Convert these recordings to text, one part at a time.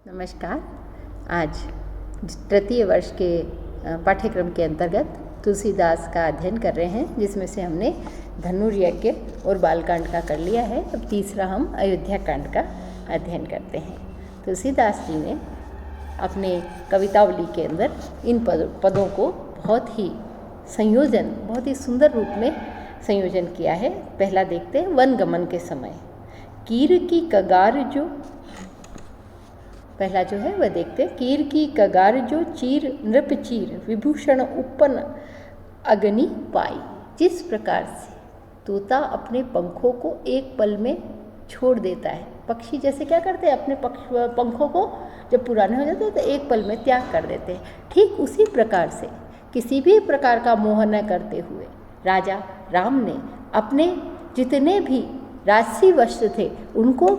नमस्कार। आज तृतीय वर्ष के पाठ्यक्रम के अंतर्गत तुलसीदास का अध्ययन कर रहे हैं, जिसमें से हमने धनुर्यज्ञ और बालकांड का कर लिया है। अब तीसरा हम अयोध्या कांड का अध्ययन करते हैं। तुलसीदास जी ने अपने कवितावली के अंदर इन पदों को बहुत ही सुंदर रूप में संयोजन किया है। पहला देखते हैं, वन गमन के समय कीर की कगार जो, पहला जो है वह देखते हैं। कीर की कगार जो चीर नृप चीर विभूषण उपन अग्नि पाई। जिस प्रकार से तोता अपने पंखों को एक पल में छोड़ देता है, पक्षी जैसे क्या करते हैं, अपने पंखों को जब पुराने हो जाते हैं तो एक पल में त्याग कर देते हैं, ठीक उसी प्रकार से किसी भी प्रकार का मोह न करते हुए राजा राम ने अपने जितने भी राजसी वस्त्र थे उनको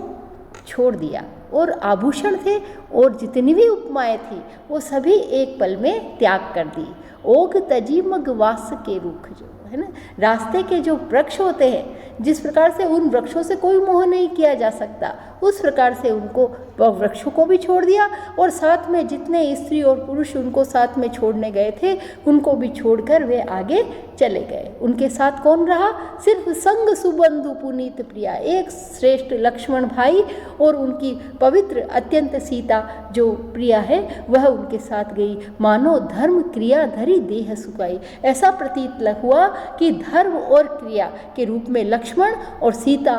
छोड़ दिया, और आभूषण थे और जितनी भी उपमाएँ थी वो सभी एक पल में त्याग कर दी। ओग तजी मगवास के रुख, जो है ना, रास्ते के जो वृक्ष होते हैं, जिस प्रकार से उन वृक्षों से कोई मोह नहीं किया जा सकता, उस प्रकार से उनको वृक्षों को भी छोड़ दिया, और साथ में जितने स्त्री और पुरुष उनको साथ में छोड़ने गए थे उनको भी छोड़कर वे आगे चले गए। उनके साथ कौन रहा? सिर्फ संग सुबंधु पुनीत प्रिया, एक श्रेष्ठ लक्ष्मण भाई और उनकी पवित्र अत्यंत सीता जो प्रिया है वह उनके साथ गई। मानो धर्म क्रिया धरी देह सुखाई। ऐसा प्रतीत हुआ कि धर्म और क्रिया के रूप में लक्ष्मण और सीता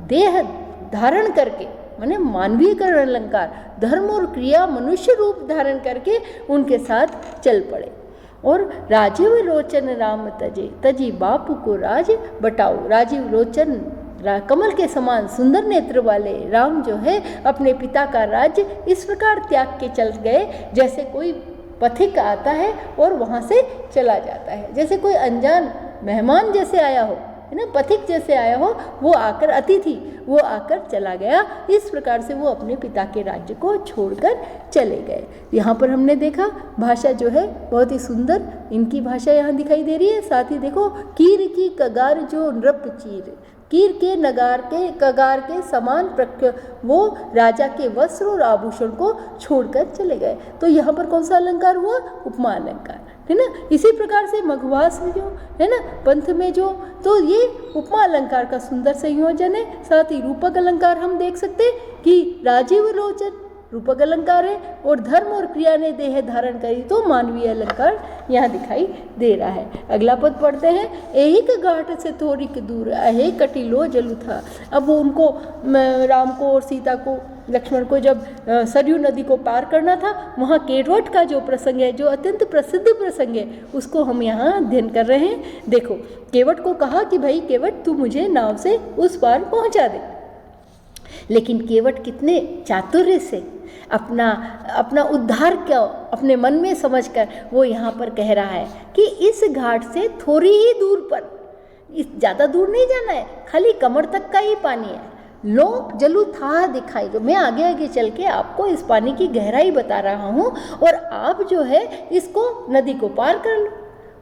देह धारण करके, माने मानवीय करण अलंकार, धर्म और क्रिया मनुष्य रूप धारण करके उनके साथ चल पड़े। और राजीव लोचन राम तजे तजी बापू को राज बटाओ। राजीव लोचन कमल के समान सुंदर नेत्र वाले राम जो है अपने पिता का राज्य इस प्रकार त्याग के चल गए, जैसे कोई पथिक आता है और वहाँ से चला जाता है, जैसे कोई अनजान मेहमान जैसे आया हो, है ना, पथिक जैसे आया हो, वो आकर अतिथि वो आकर चला गया। इस प्रकार से वो अपने पिता के राज्य को छोड़कर चले गए। यहाँ पर हमने देखा भाषा जो है बहुत ही सुंदर इनकी भाषा यहाँ दिखाई दे रही है। साथ ही देखो, कीर की कगार जो नृप चीर, कीर के नगार के कगार के समान वो राजा के वस्त्र और आभूषण को छोड़कर चले गए। तो यहाँ पर कौन सा अलंकार हुआ? उपमा अलंकार, है ना। इसी प्रकार से मघवास में जो है ना, पंथ में जो, तो ये उपमा अलंकार का सुंदर संयोजन है। साथ ही रूपक अलंकार हम देख सकते हैं कि राजीव लोचन रूपक अलंकार है, और धर्म और क्रिया ने देह धारण करी, तो मानवीय अलंकार यहाँ दिखाई दे रहा है। अगला पद पढ़ते हैं, एहिक घाट से थोड़िक दूर अहे कटिलो जलु था। अब वो उनको, राम को और सीता को, लक्ष्मण को जब सरयू नदी को पार करना था, वहाँ केवट का जो प्रसंग है, जो अत्यंत प्रसिद्ध प्रसंग है, उसको हम यहाँ अध्ययन कर रहे हैं। देखो, केवट को कहा कि भाई केवट तू मुझे नाव से उस पार पहुँचा दे, लेकिन केवट कितने चातुर्य से अपना उद्धार क्या अपने मन में समझकर वो यहाँ पर कह रहा है कि इस घाट से थोड़ी ही दूर पर, ज़्यादा दूर नहीं जाना है, खाली कमर तक का ही पानी है। लो जलू था दिखाई, जो मैं आगे आगे चल के आपको इस पानी की गहराई बता रहा हूँ, और आप जो है इसको नदी को पार कर लो।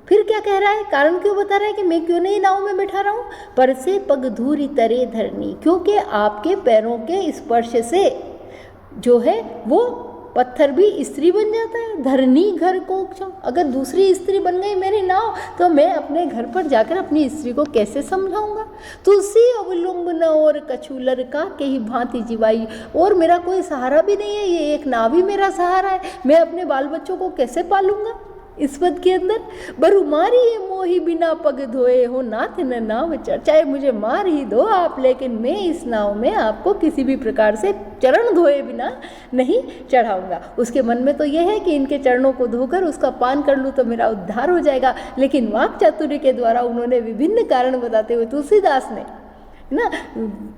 फिर क्या कह रहा है? कारण क्यों बता रहा है कि मैं क्यों नहीं नाव में बैठा रहा हूँ? पर से पग धूरी तरे धरनी, क्योंकि आपके पैरों के स्पर्श से जो है वो पत्थर भी स्त्री बन जाता है। धरनी घर को, अगर दूसरी स्त्री बन गई मेरी नाव, तो मैं अपने घर पर जाकर अपनी स्त्री को कैसे समझाऊंगा? तुलसी अवलुम्ब न और कछुलर का के ही भांति जीवाई, और मेरा कोई सहारा भी नहीं है, ये एक नाव ही मेरा सहारा है, मैं अपने बाल बच्चों को कैसे पालूंगा? इस पद के अंदर बरु मारी ये मोही बिना पग धोए हो नाथ न नाव चढ़, चाहे मुझे मार ही दो आप, लेकिन मैं इस नाव में आपको किसी भी प्रकार से चरण धोए बिना नहीं चढ़ाऊंगा। उसके मन में तो यह है कि इनके चरणों को धोकर उसका पान कर लूँ तो मेरा उद्धार हो जाएगा, लेकिन वाक चातुर्य के द्वारा उन्होंने विभिन्न कारण बताते हुए तुलसीदास ने ना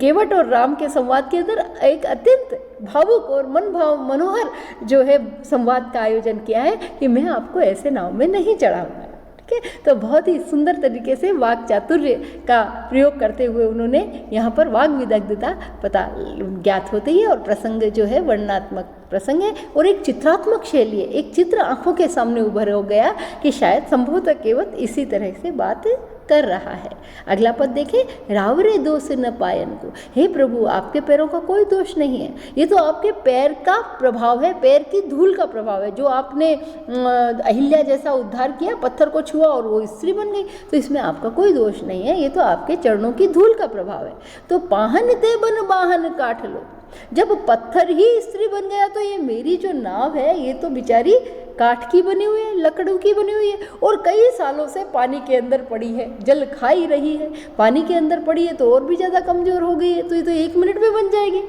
केवट और राम के संवाद के अंदर एक अत्यंत भावुक और मनोहर जो है संवाद का आयोजन किया है कि मैं आपको ऐसे नाव में नहीं चढ़ाऊंगा। ठीक है, तो बहुत ही सुंदर तरीके से वाक चातुर्य का प्रयोग करते हुए उन्होंने यहाँ पर वाग विदग्धता पता ज्ञात होती है, और प्रसंग जो है वर्णनात्मक प्रसंग है और एक चित्रात्मक शैली है, एक चित्र आंखों के सामने उभर हो गया कि शायद संभवतः केवट इसी तरह से बात कर रहा है। अगला पद देखें, रावरे दोष न पायन को। हे प्रभु, आपके पैरों का कोई दोष नहीं है, ये तो आपके पैर का प्रभाव है, पैर की धूल का प्रभाव है। जो आपने अहिल्या जैसा उद्धार किया, पत्थर को छुआ और वो स्त्री बन गई, तो इसमें आपका कोई दोष नहीं है, ये तो आपके चरणों की धूल का प्रभाव है। तो पाहन ते बन बाहन काट लो। जब पत्थर ही स्त्री बन गया तो ये मेरी जो नाव है ये तो बेचारी काठ की बनी हुई है, लकड़ों की बनी हुई है, और कई सालों से पानी के अंदर पड़ी है, जल खा ही रही है, पानी के अंदर पड़ी है तो और भी ज़्यादा कमज़ोर हो गई है, तो ये तो 1 मिनट में बन जाएगी।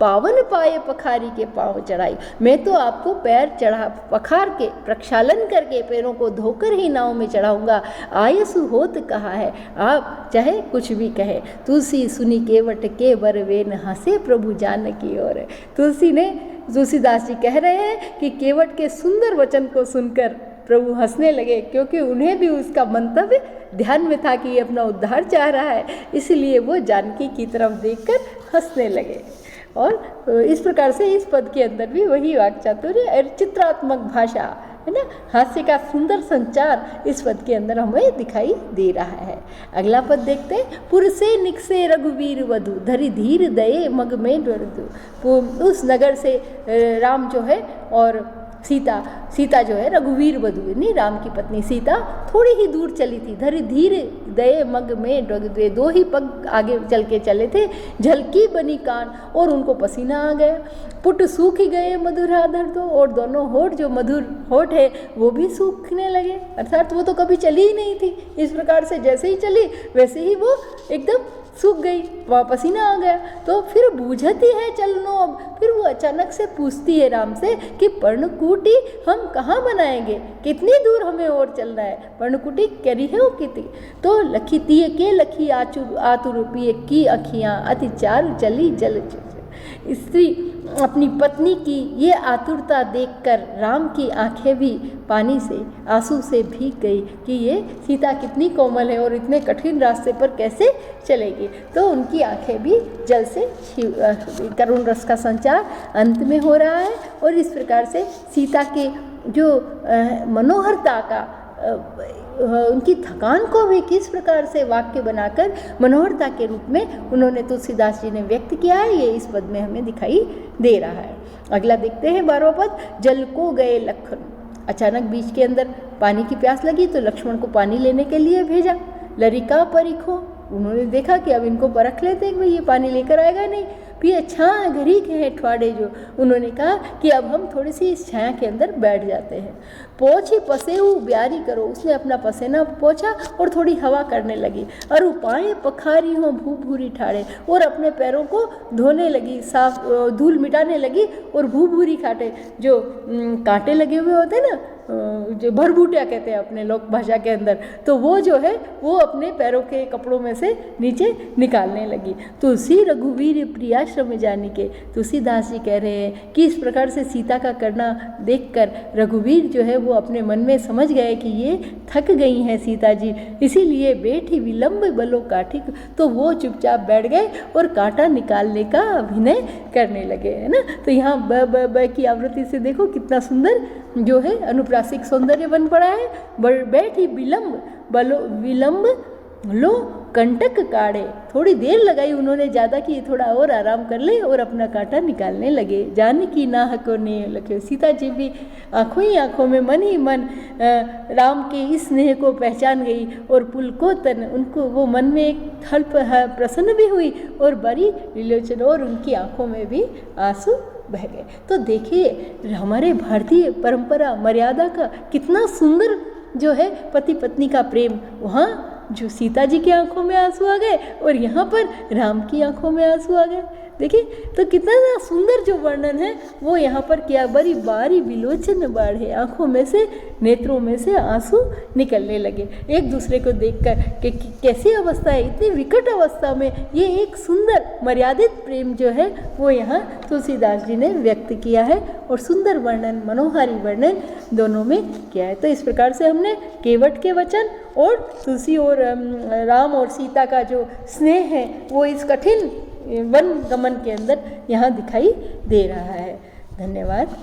पावन पाए पखारी के पाँव चढ़ाई, मैं तो आपको पैर चढ़ा पखार के प्रक्षालन करके पैरों को धोकर ही नाव में चढ़ाऊंगा। आयसु होत कहा है, आप चाहे कुछ भी कहे। तुलसी सुनी केवट के बर वेन हंसे प्रभु जानकी ओर। तुलसीदास जी कह रहे हैं कि केवट के सुंदर वचन को सुनकर प्रभु हंसने लगे, क्योंकि उन्हें भी उसका मंतव्य ध्यान में था कि ये अपना उद्धार चाह रहा है, इसलिए वो जानकी की तरफ देखकर हंसने लगे। और इस प्रकार से इस पद के अंदर भी वही वाक् चातुर्य और चित्रात्मक भाषा है ना, हास्य का सुंदर संचार इस पद के अंदर हमें दिखाई दे रहा है। अगला पद देखते हैं, पुरसे निकसे रघुवीर वधु धरि धीर दये मग में डरदु। उस नगर से राम जो है और सीता जो है रघुवीर वधु यानी राम की पत्नी सीता थोड़ी ही दूर चली थी। धरि धीर दये मग में डरदु, 2 ही पग आगे चल के चले थे। झलकी बनी कान और उनको पसीना आ गया। पुट सूख गए मधुराधर दो, और दोनों होठ जो मधुर होठ है वो भी सूखने लगे, अर्थात वो तो कभी चली ही नहीं थी। इस प्रकार से जैसे ही चली वैसे ही वो एकदम सूख गई, वहाँ पसीना आ गया। तो फिर बूझती है चलनो अब, फिर वो अचानक से पूछती है राम से कि पर्णकुटी हम कहाँ बनाएंगे, कितनी दूर हमें और चलना है, पर्णकुटी करी है वो कितनी। तो लखी तिये के लखी आतुर पिए की अखियाँ अति चारु चली जल। स्त्री अपनी पत्नी की ये आतुरता देखकर राम की आंखें भी पानी से आंसू से भीग गई कि ये सीता कितनी कोमल है और इतने कठिन रास्ते पर कैसे चलेगी। तो उनकी आंखें भी जल से करुण रस का संचार अंत में हो रहा है। और इस प्रकार से सीता के जो मनोहरता का उनकी थकान को भी किस प्रकार से वाक्य बनाकर मनोहरता के रूप में उन्होंने तुलसीदास जी ने व्यक्त किया है, ये इस पद में हमें दिखाई दे रहा है। अगला देखते हैं 12वां पद, जल को गए लखन। अचानक बीच के अंदर पानी की प्यास लगी तो लक्ष्मण को पानी लेने के लिए भेजा। लरिका परिखो, उन्होंने देखा कि अब इनको परख लेते हैं, भाई ये पानी लेकर आएगा नहीं। फिर छाया घरी के हैं ठवाड़े जो, उन्होंने कहा कि अब हम थोड़ी सी इस छाया के अंदर बैठ जाते हैं। पोछी पसेऊ ब्यारी करो, उसने अपना पसीना पोछा और थोड़ी हवा करने लगी। और पाए पखारी हो भू भूरी ठाड़े, और अपने पैरों को धोने लगी, साफ धूल मिटाने लगी। और भू भूरी कांटे जो कांटे लगे हुए होते हैं ना, जो भरभूटिया कहते हैं अपने लोक भाषा के अंदर, तो वो जो है वो अपने पैरों के कपड़ों में से नीचे निकालने लगी। तुलसी रघुवीर प्रियाश्रम जाने के, तुलसीदास जी कह रहे हैं कि इस प्रकार से सीता का करना देखकर रघुवीर जो है वो अपने मन में समझ गए कि ये थक गई हैं सीता जी, इसीलिए बेटी विलंब बलो काठी, तो वो चुपचाप बैठ गए और कांटा निकालने का अभिनय करने लगे, है ना। तो यहाँ ब की आवृत्ति से देखो कितना सुंदर जो है अनुप्रासिक सौंदर्य बन पड़ा है। बैठी विलंब लो कंटक काढ़े, थोड़ी देर लगाई उन्होंने ज़्यादा कि थोड़ा और आराम कर ले और अपना कांटा निकालने लगे। जानकी नाहको ने लखे, सीता जी भी आंखों ही आंखों में मन ही मन राम के इस स्नेह को पहचान गई और पुलकोतन उनको वो मन में एक हल्प प्रसन्न भी हुई और बड़ी विलोचन और उनकी आंखों में भी आंसू बह गए। तो देखिए हमारे भारतीय परंपरा मर्यादा का कितना सुंदर जो है पति पत्नी का प्रेम, वहाँ जो सीता जी की आंखों में आंसू आ गए और यहाँ पर राम की आंखों में आंसू आ गए। देखिए तो कितना सुंदर जो वर्णन है वो यहाँ पर किया। बड़ी बारी विलोचन बाढ़े, आंखों में से नेत्रों में से आंसू निकलने लगे एक दूसरे को देखकर कि कैसी अवस्था है, इतनी विकट अवस्था में ये एक सुंदर मर्यादित प्रेम जो है वो यहाँ तुलसीदास जी ने व्यक्त किया है और सुंदर वर्णन, मनोहारी वर्णन दोनों में किया है। तो इस प्रकार से हमने केवट के वचन और तुलसी और राम और सीता का जो स्नेह है वो इस कठिन वन गमन के अंदर यहाँ दिखाई दे रहा है। धन्यवाद।